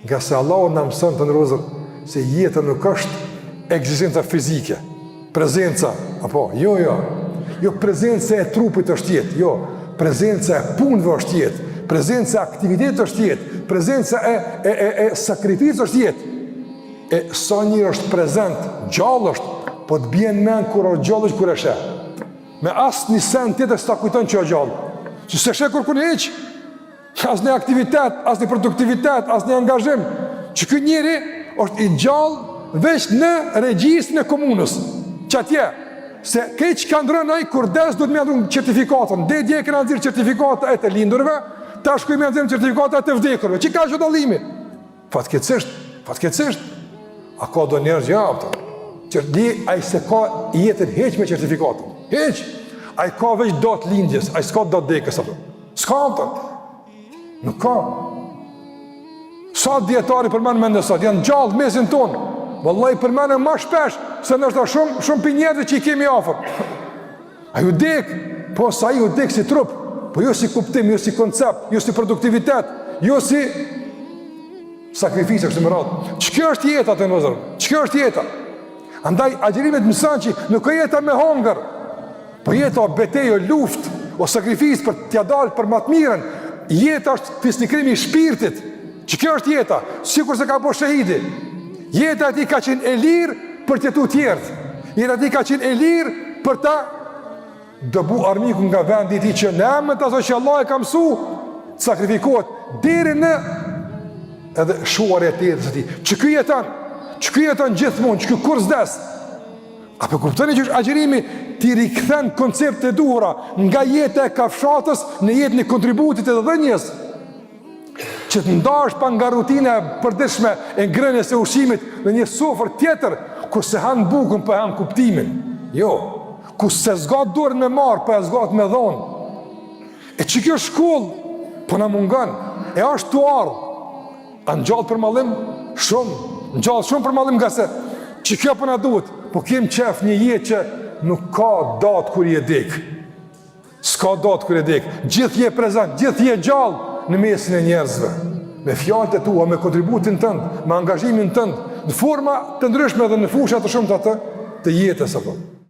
Nga se Allahu na mëson të ndërrozur se jeta nuk është ekzistenca fizike, prezenca, apo, jo prezenca e trupit është jetë, jo, prezenca e punëve është jetë, prezenca e aktivitetit është jetë, prezenca e sakrificës është jetë. E sa njëri është prezent, gjallë është, po të bjen men kur o gjallë është kur e shë. Me asë një sen tjetër së ta kujton që o gjallë. Që se shë kur heq, asë një aktivitet, asë një produktivitet, asë një angazhim, që këtë njëri është i gjallë veç në regjistrin e komunës. Që atje, se këtë që ka ndrënë ajë, kur des du të me ndrënë certifikatën, dhe dje këna nëzirë certifikata e të lindurve, ta shkuj me nëzirë certifikata e të vdekurve. Që ka që dalimi? Fatkecisht, a ka do njerëz gjapëta? Di, a i se ka jetën heq me certifikatën. Heq! A i ka veç datë lindjes, a i s'ka datë dekës. S'ka pëtën. Nuk ka. Sa djetari përmenë me ndësat, janë gjallë mesin tonë. Vëllaj përmenë ma shpesh, se nështë shumë për njerëve që i kemi afer. A ju dekë, po sa i ju dekë si trup, po jo si kuptim, jo si koncept, jo si produktivitet, jo si sakrifisë, kështë më radhë. Që kjo është jeta të nëzërë? Që kjo është jeta? Andaj, agjerimet mësën që nuk e jeta me hongër, po jeta o betejo, luft, o sakrifisë për t'ja dalë për matë miren, jeta është fisnikrimi i shpirtit, që kjo është jeta, sikur se ka po shahidi. Jeta ati ka qenë e lirë për t'jetu tjertë, jeta ati ka qenë e lirë për ta dëbu armiku nga vendi ti që në emën të aso që Allah e ka mësu, sakrifikohet, deri në edhe shuar e tjetës ati, që kjo jetan gjithmonë, që kjo kur zdes. A për kuptoni që është agjerimi ti rikëthen koncepte duhura nga jetë e kafshatës në jetën e kontributit e dhe dhenjes. Që të ndash pa nga rutine përdeshme e ngrënjes e ushimit në një sofër tjetër, ku se hanë bukën për hanë kuptimin. Jo, ku se zgat dorën me marë për e zgat me dhonë. E që kjo shkollë, po në mungan, e është të ardhë. A në gjallë për malim? Shumë. Në gjallë shumë për malim nga se që kjo për në duhet, po kem qef një jetë që nuk ka datë kur je dek. S'ka datë kur je dek. Gjithë je prezent, gjithë je gjallë në mesin e njerëzve. Me fjallët e tua, me kontributin tëndë, me angazhimin tëndë, në forma të ndryshme dhe në fushat të shumë të jetës.